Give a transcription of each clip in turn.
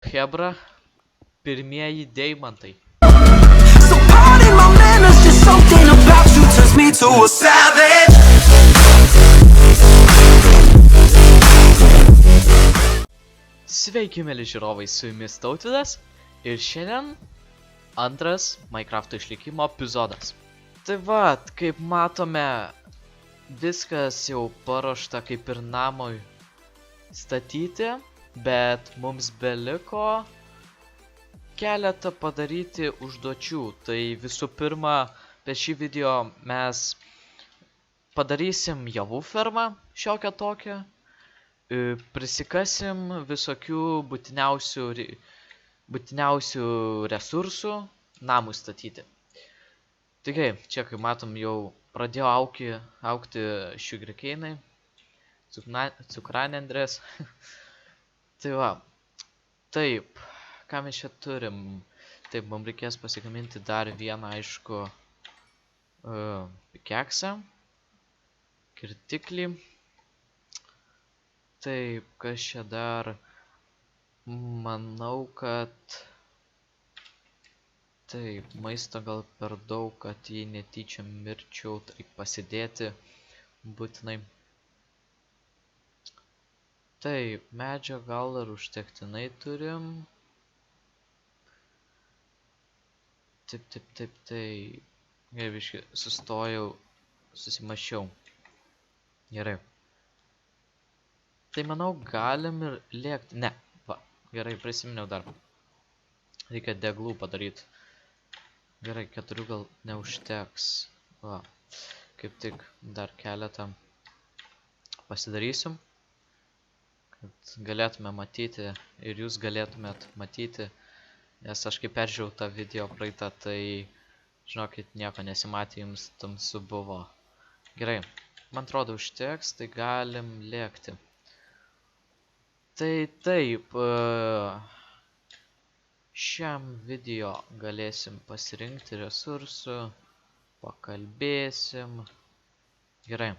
Hebra, pirmieji deimantai. So pardon my manners, just something about you turns me to a savage. Sveiki, mėly žiūrovai, su jumis Tautvydas ir šiandien antras Minecrafto išlikimo epizodas. Tai va, kaip matome, viskas jau paruošta kaip ir namui statyti, bet mums beliko keletą padaryti užduočių. Tai visų pirma, per šį video mes padarysim javų fermą šiokią tokią. Prisikasim visokių būtiniausių resursų namui statyti. Taigi, čia kaip matom jau pradėjo augti sugarcane'ai, cukranendrės. Tai va, taip, ką mes čia turim? Taip, mums reikės pasigaminti dar vieną, aišku, pikeksą, kirtiklį. Taip, kas čia dar? Manau, kad... Taip, maisto gal per daug, kad jei netyčia mirčiau, tai pasidėti būtinai. Taip, medžio gal ir užtektinai turim. Taip. Gerai, biškį sustojau, susimašiau. Gerai. Tai manau, galim ir lėkti. Ne, va, gerai, prisiminiau dar. Reikia deglų padaryti. Gerai, 4 gal neužteks. Va, kaip tik dar keletą pasidarysim, kad galėtume matyti ir jūs galėtumėt matyti, nes aš kaip peržiūrėjau tą video praeitą, tai, žinokit, nieko nesimatė, jums tamsu buvo. Gerai, man atrodo užteks, tai galim lėkti. Tai taip, šiam video galėsim pasirinkti resursų, pakalbėsim. Gerai,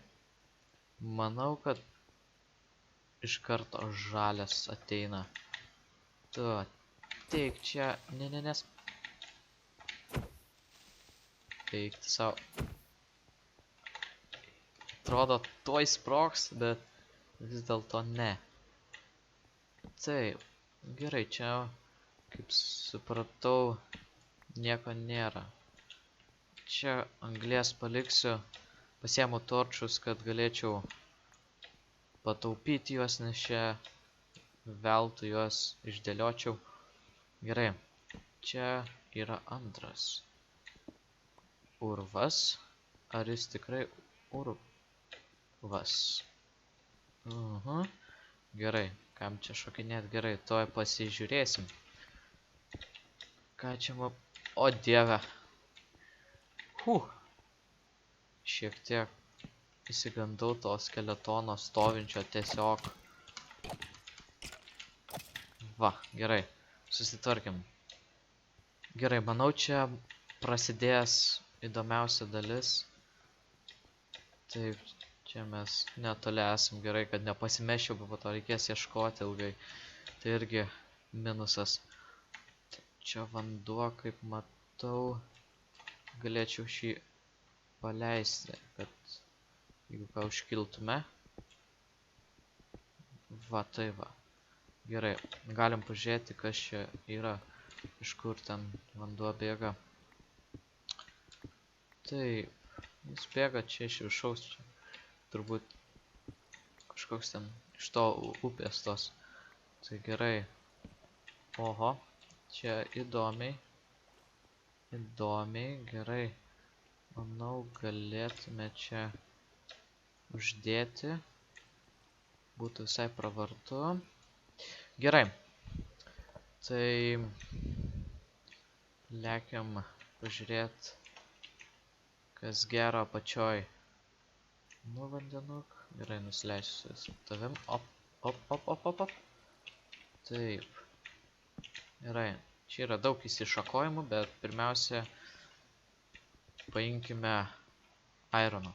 manau, kad iš karto žalias ateina. Tu ateik čia, nes. Eikti savo. Atrodo, tuoj sprogs, bet vis dėlto ne. Taip, gerai, čia, kaip supratau, nieko nėra. Čia anglies paliksiu, pasiemu torčius, kad galėčiau pataupyti juos, nes čia veltui juos išdėliočiau. Gerai, čia yra antras urvas. Ar jis tikrai urvas? Gerai. Kam čia šokinėt? Gerai, toj pasižiūrėsim. Ką čia O dieve. Šiek tiek įsigandau to skeletono stovinčio tiesiog. Va, gerai. Susitvarkim. Gerai, manau, čia prasidės įdomiausia dalis. Taip. Čia mes netoli esam, gerai, kad nepasimešiau, po to reikės ieškoti ilgai. Tai irgi minusas. Čia vanduo, kaip matau, galėčiau šį paleisti, kad jeigu ką užkiltume. Va, tai va. Gerai, galim pažiūrėti, kas čia yra, iš kur ten vanduo bėga. Taip, jis bėga čia iš viršaus. Turbūt kažkoks ten iš to upės tos. Tai gerai. Oho, čia įdomiai, gerai. Manau, galėtume čia uždėti. Būtų visai pravartu. Gerai. Tai lekiam pažiūrėti, kas gero apačioj. Nu, vandenuk. Gerai, nusileisiu su tavim. Op. Taip. Gerai. Čia yra daug įsišakojimų, bet pirmiausia paimkime irono.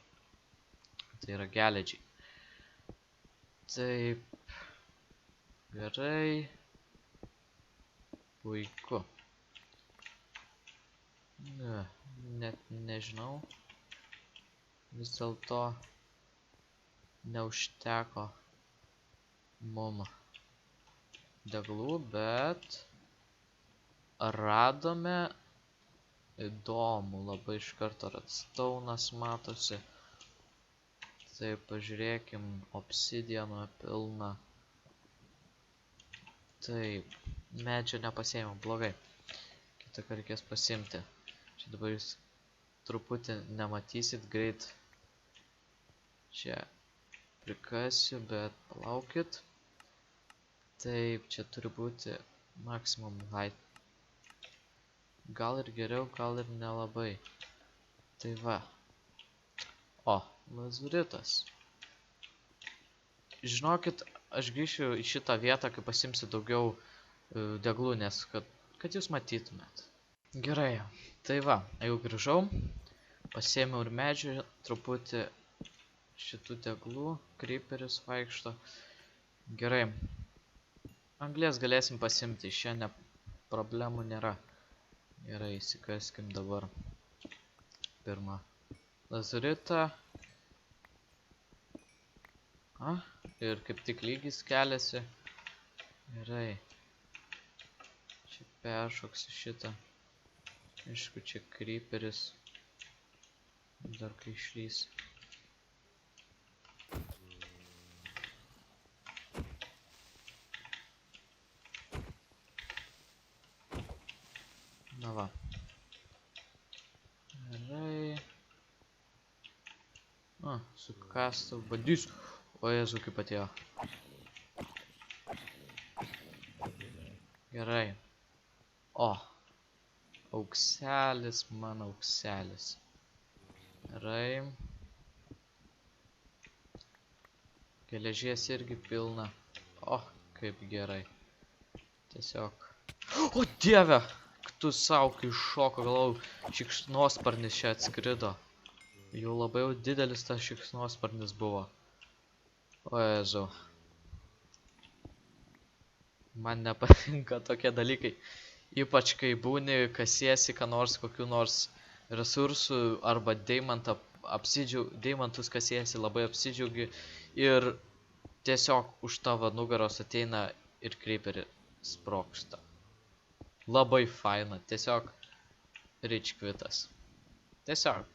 Tai yra geležiai. Taip. Gerai. Puiku. Net nežinau. Vis dėlto neužteko mum deglų, bet radome įdomų, labai iš karto redstaunas matosi. Tai pažiūrėkim, obsidiano pilna. Taip, medžio nepasiėmėm, blogai. Kitą kartą reikės pasimti. Čia dabar jūs truputį nematysit, greit čia prikasiu, bet palaukit. Taip, čia turi būti maximum height. Gal ir geriau, gal ir nelabai. Tai va. O, lazuritas. Žinokit, aš grįšiu į šitą vietą, kai pasimsiu daugiau deglų, nes kad jūs matytumėt. Gerai, tai va, jau grįžau. Pasėmiau ir medžių, truputį šitų deglų, creeperis vaikšto. Gerai. Anglies galėsim pasimti, šiandien problemų nėra. Gerai, įsikaskim dabar pirmą lazuritą. Ir kaip tik lygis keliasi. Gerai. Čia peršoksiu šitą. Aišku, čia creeperis. Dar kai išlys. Na va. Gerai. Sukastų badys. O Jėzau, kaip atėjo. Gerai. O. Aukselis, mano aukselis. Gerai. Geležies irgi pilna. O, kaip gerai. Tiesiog. O, Dieve! Tu sau, kai šoko, galvau, šikšnosparnis čia atskrido. Jau labai didelis tas šikšnosparnis buvo. O Jėzau. Man nepatinka tokie dalykai. Ypač kai būni, kasiesi ką nors, kokių nors resursų arba deimantus kasiesi, labai apsidžiaugi ir tiesiog už tavo nugaros ateina ir creeperį sprokšta. Labai faina, tiesiog rage quittas. Tiesiog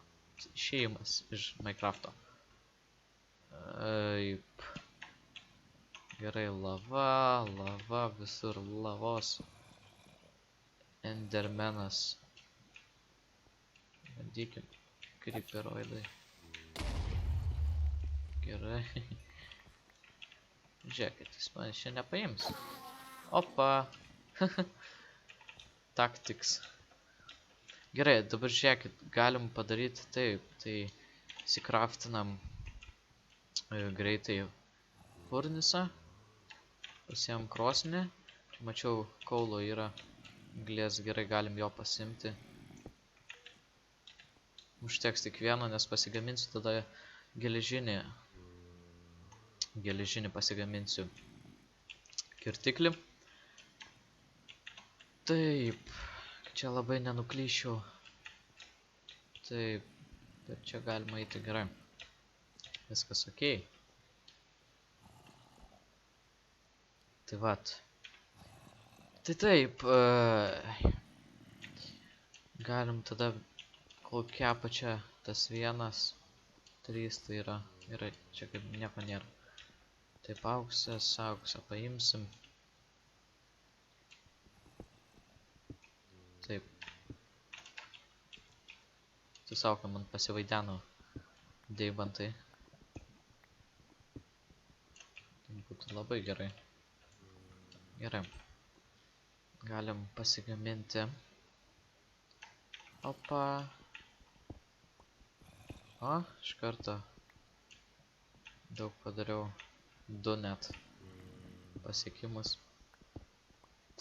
išėjimas iš Minecrafto. Taip. Gerai, lava, visur lavos. Endermenas. Bandykim, creeperoidai. Gerai. Žiūrėkit, jis man čia nepaims. Opa. Tactics. Gerai, dabar žiūrėkit, galim padaryti taip. Tai įsikraftinam greitai furnisą. Pasiėm krosnį. Mačiau, kaulo yra. Anglies gerai galim jo pasimti. Užteks tik vieno, nes pasigaminsiu tada geležinį. Geležinį pasigaminsiu kirtiklį. Taip. Čia labai nenuklyšiau. Taip. Bet čia galima eiti gerai. Viskas okei. Tai vat. Tai taip. Galim tada kokia pačia tas 1, 3 tai yra. Gerai, čia kaip nieko nėra. Taip, auksą paimsim. Taip. Tiesiog man pasivaideno deibantai. Tai būtų labai gerai. Gerai. Galim pasigaminti. Opa. O, iš karto daug padariau. 2 net pasiekimus.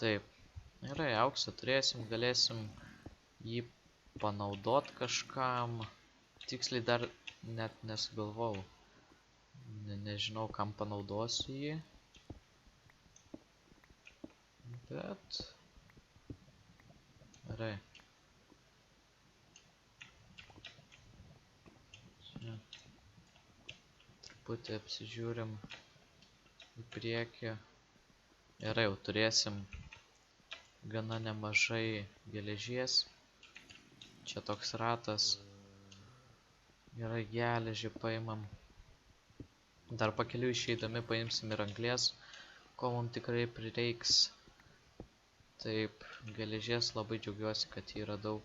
Taip. Gerai, auksą turėsim, galėsim jį panaudot kažkam. Tiksliai dar net nesugalvau. Nežinau, kam panaudosiu jį. Bet Gerai. Čia. Truputį apsižiūrim į priekį. Gerai, jau turėsim gana nemažai geležies. Čia toks ratas. Gerai, geležį paimam. Dar pakeliu išeidami paimsim ir anglies, ko mums tikrai prireiks. Taip, geležies labai džiaugiuosi, kad yra daug.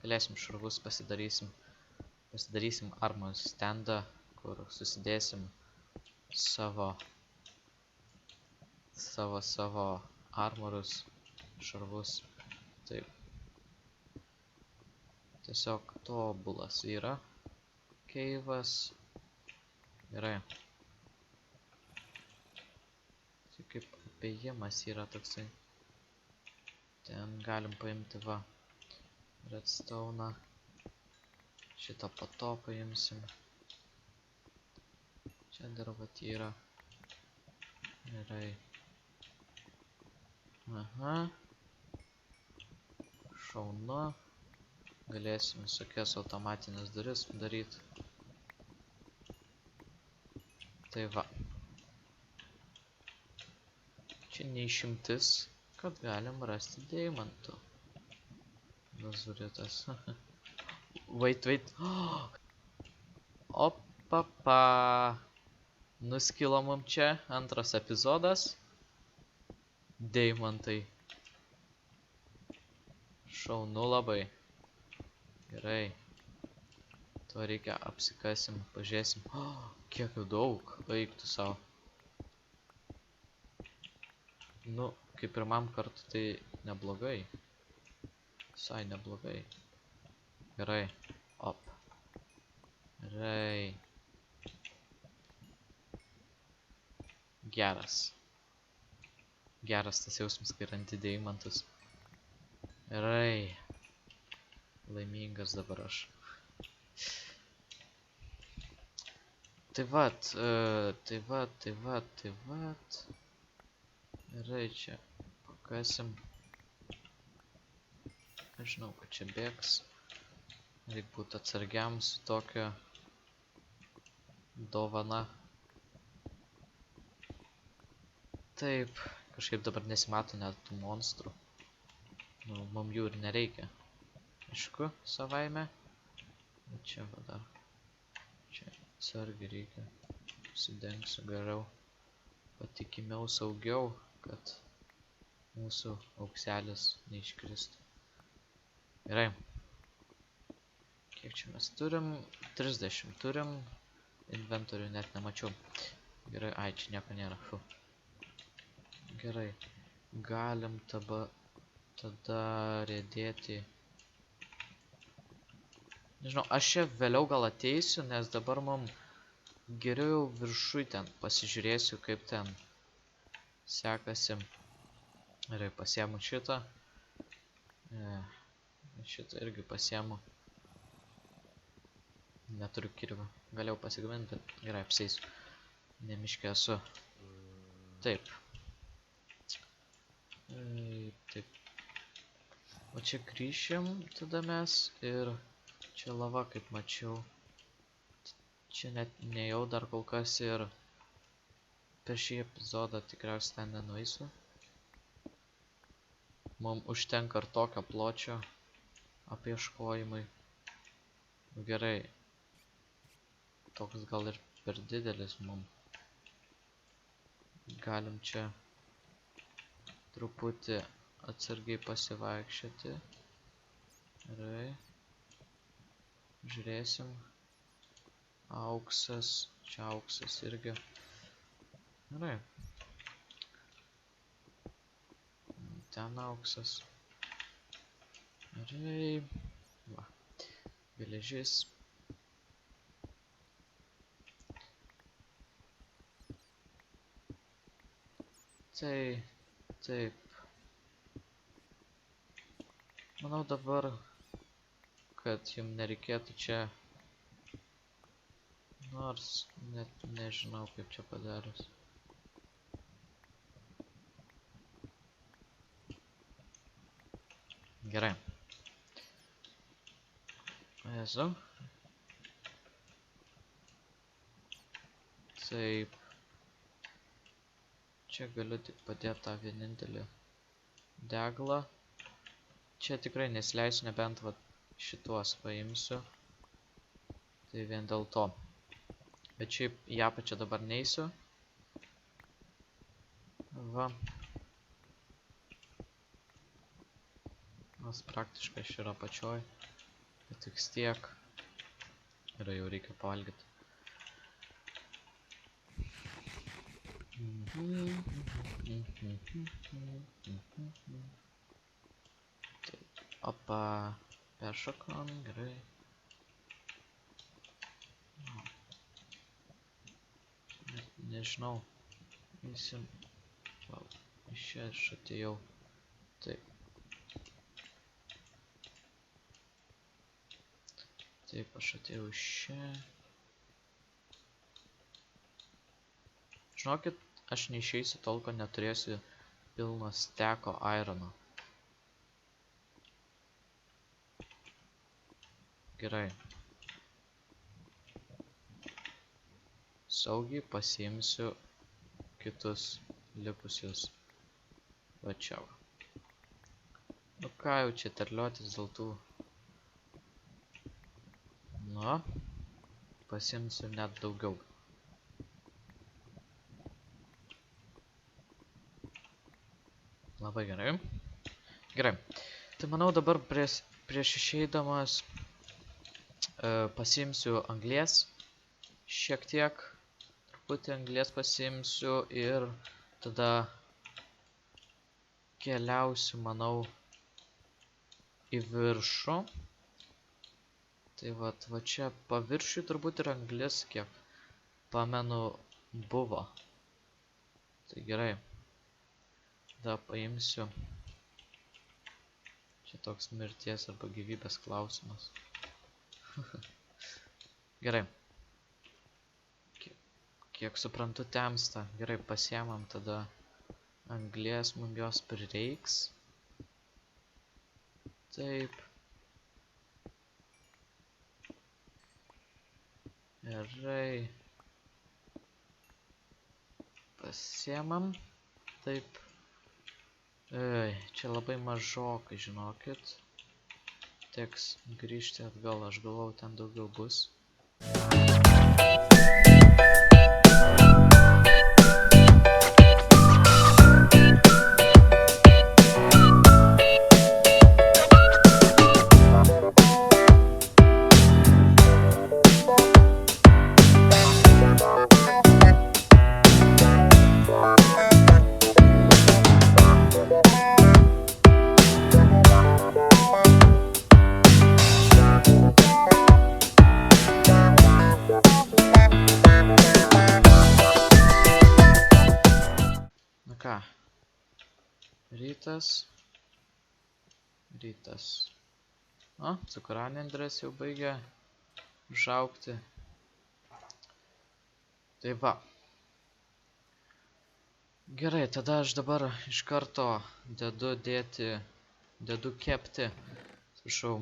Galėsim šarvus pasidarysim. Pasidarysim armor standą, kur susidėsim savo armorus, šarvus. Taip. Tiesiog tobulas yra keivas. Gerai. Čia kaip apėjimas yra toksai. Ten galim paimti va redstone'ą. Šitą po to paimsim. Čia dar vat yra. Gerai. Aha. Šaunu. Galėsim visokias automatinės duris daryti. Tai va. Čia neišimtis, kad galim rasti deimantų. Lazuritas. Wait. Opapa. Nuskilo mum čia antras epizodas. Deimantai. Šaunu labai. Gerai. Tuo reikia apsikasim, pažiūrėsim. Kiek jau daug. Eik tu savo. Nu, kaip pirmam kartu tai neblogai. Visai neblogai. Gerai. Op. Gerai. Geras. Geras tas jausmas, kai randi deimantus. Gerai. Laimingas dabar aš. Tai vat. Gerai, čia pakasim. Aš žinau, kad čia bėgs. Reik būt atsargiam su tokia dovana. Taip, kažkaip dabar nesimato net tų monstrų. Nu, mum jų ir nereikia. Aišku, savaime. Čia va dar. Čia atsargiai reikia. Užsidengsiu geriau. Patikimiau, saugiau, kad mūsų aukselis neiškristų. Gerai. Kiek čia mes turim? 30 turim. Inventorių net nemačiau. Gerai, ai, čia nieko nėra. Fu. Gerai. Galim tada rėdėti. Nežinau, aš čia vėliau gal ateisiu, nes dabar mum geriau viršui ten pasižiūrėsiu, kaip ten sekasi. Gerai, pasiemu šitą. Šitą irgi pasiemu. Neturiu kirvio. Galėjau pasigaminti, bet gerai, apseisiu. Ne miške esu. Taip. Taip. O čia grįšim tada mes ir čia lava, kaip mačiau. Čia net nejau dar kol kas ir per šį epizodą tikriausiai ten nenueisiu. Mums užtenka ir tokio pločio apieškojimai. Gerai. Toks gal ir per didelis mum. Galim čia truputį atsargiai pasivaikščioti. Gerai. Žiūrėsim. Auksas. Čia auksas irgi. Gerai. Ten auksas. Gerai. Va. Geležis. Taip. Manau dabar, kad jums nereikėtų čia, nors net nežinau kaip čia padarius. Gerai. Jezu. Taip. Čia galiu tik padėti tą vienintelį deglą. Čia tikrai nesileisiu, nebent va šituos paimsiu. Tai vien dėl to. Bet šiaip į apačią dabar neisiu. Va. Nors praktiškai aš yra apačioj. Bet tik tiek. Ir jau reikia pavalgyti. Opa, peršokom, gerai. Nežinau. Eisim. Iš čia aš atėjau. Taip. Taip, aš atėjau iš čia. Žinokit, aš neišeisiu tol, kol neturėsiu pilno steko irono. Gerai. Saugiai pasiimsiu kitus likusius. Va čia va. Nu ką jau čia terliotis dėl tų. Nu. Pasiimsiu net daugiau. Labai gerai. Gerai. Tai manau dabar prieš išeidamas pasiimsiu anglies. Šiek tiek. Truputį anglies pasiimsiu ir tada keliausiu, manau, į viršų. Tai va čia paviršiui turbūt ir anglis, kiek pamenu, buvo. Tai gerai. Tada paimsiu. Čia toks mirties arba gyvybės klausimas. Gerai. Kiek suprantu, temsta. Gerai, pasiemam tada anglies, mums jos prireiks. Taip. Gerai. Pasiemam. Taip. Čia labai mažokai, žinokit. Teks grįžti atgal, aš galvau, ten daugiau bus. Rytas. O, cukranendrės jau baigia užaugti. Tai va. Gerai, tada aš dabar iš karto dedu kepti. Prašau.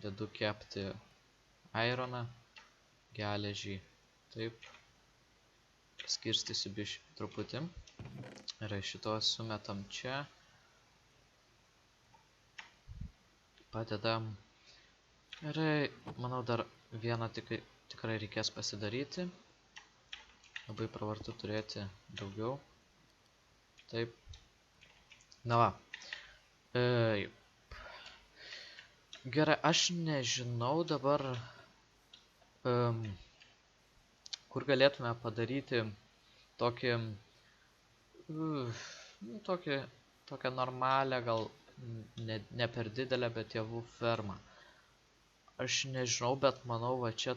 Dedu kepti ironą, geležį. Taip. Skirstysiu biškį truputį. Ir šitos sumetam čia. Padedam. Gerai, manau dar vieną tikrai reikės pasidaryti. Labai pravartu turėti daugiau. Taip. Na va. Gerai, aš nežinau dabar, kur galėtume padaryti tokią normalią, gal ne per didelę, bet javų fermą. Aš nežinau, bet manau, va čia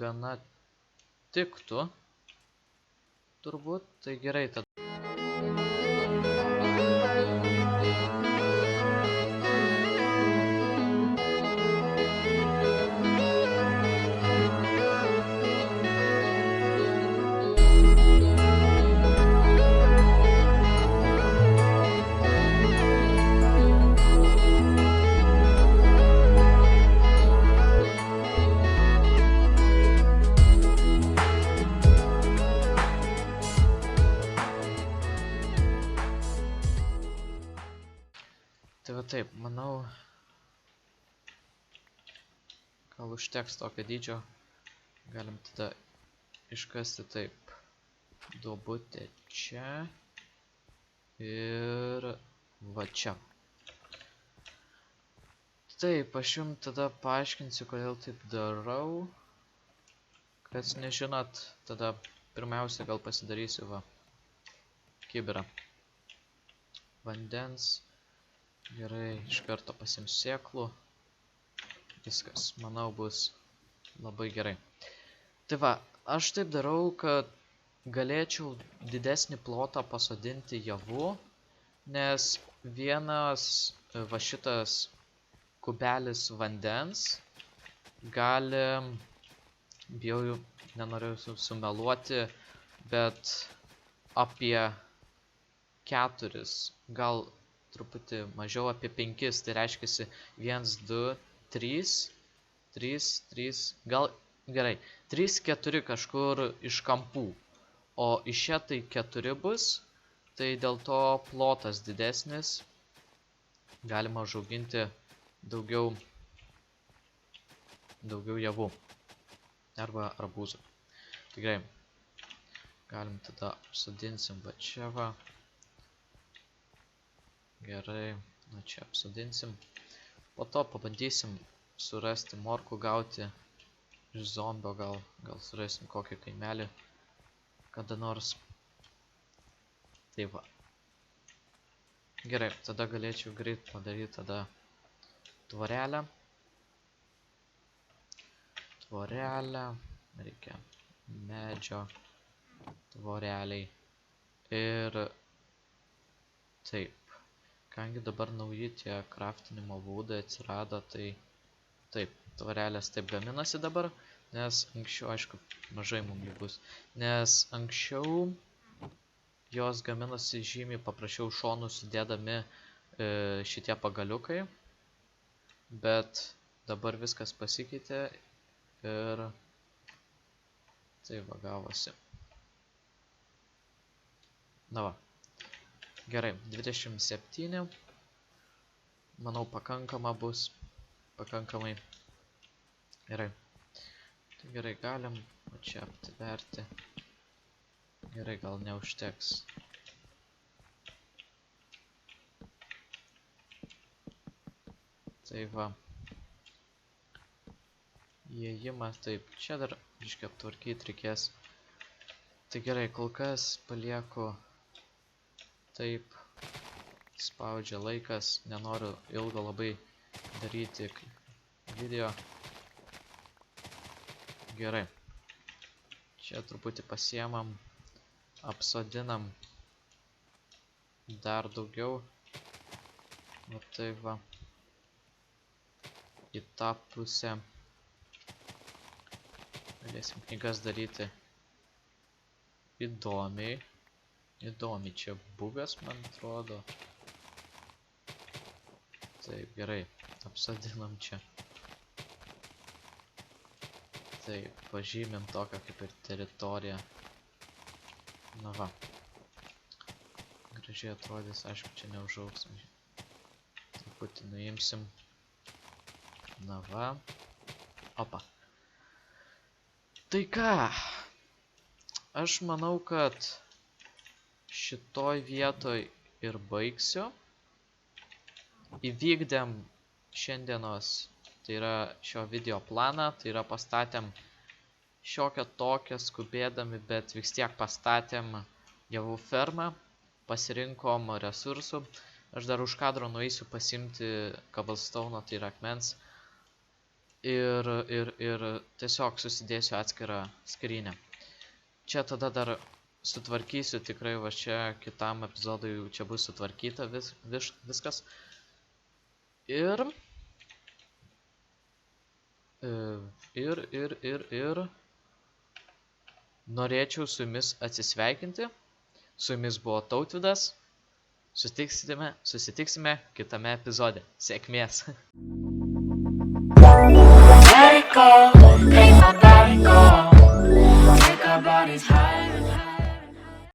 gana tiktų. Turbūt, tai gerai tada. Tai va taip, manau, gal užteks tokio dydžio. Galim tada iškasti taip duobutę čia ir va čia. Taip, aš jums tada paaiškinsiu, kodėl taip darau. Kas nežinot, tada pirmiausia gal pasidarysiu va kibirą vandens. Gerai, iš karto pasimsiu sėklų. Viskas, manau, bus labai gerai. Tai va, aš taip darau, kad galėčiau didesnį plotą pasodinti javų, nes vienas va šitas kubelis vandens gali, bijau, nenoriu sumeluoti, bet apie 4, gal truputį mažiau, apie 5, tai reiškiasi 1, 2, 3, gal gerai, 3, 4 kažkur iš kampų, o iš čia tai 4 bus, tai dėl to plotas didesnis, galima užauginti daugiau javų arba arbūzų. Tikrai, galim tada apsodinsim va čia va. Gerai, nu čia apsodinsim. Po to pabandysim surasti morkų, gauti iš zombio, gal surasim kokį kaimelį kada nors. Tai va. Gerai, tada galėčiau greit padaryti tada tvorelę. Reikia medžio tvoreliai. Ir taip, kangi dabar nauji tie kraftinimo būdai atsirado, tai taip, tvorelės taip gaminasi dabar, nes anksčiau, aišku, mažai mums jų bus, nes anksčiau jos gaminasi žymiai paprasčiau šonų sudėdami šitie pagaliukai, bet dabar viskas pasikeitė ir tai va gavosi. Na va, gerai, 27, manau pakankama bus, pakankamai gerai. Tai gerai, galim čia aptverti. Gerai, gal neužteks. Tai va. Įėjimas, taip, čia dar biškį aptvarkyti reikės. Tai gerai, kol kas palieku taip, spaudžia laikas, nenoriu ilgo labai daryti video. Gerai, čia truputį pasiemam, apsodinam dar daugiau. Va tai va, į tą pusę. Galėsim knygas daryti įdomiai. Įdomiai, čia bugas, man atrodo. Taip, gerai, apsodinam čia. Taip, pažymim tokią kaip ir teritoriją. Na va. Gražiai atrodys, aišku, čia neužaugs. Truputį nuimsim. Na va. Opa. Tai ką, aš manau, kad šitoj vietoj ir baigsiu. Įvykdėm šiandienos, tai yra šio video planą, tai yra pastatėm šiokią tokią skubėdami, bet vis tiek pastatėm javų fermą, pasirinkom resursų. Aš dar už kadro nueisiu pasimti cobblestone'o, tai yra akmens. Ir tiesiog susidėsiu atskirą skrynią. Čia tada dar sutvarkysiu, tikrai va čia kitam epizodui čia bus sutvarkyta viskas. Ir norėčiau su jumis atsisveikinti. Su jumis buvo Tautvydas. Susitiksime kitame epizode. Sėkmės! Let it go, make my body go, make our bodies high.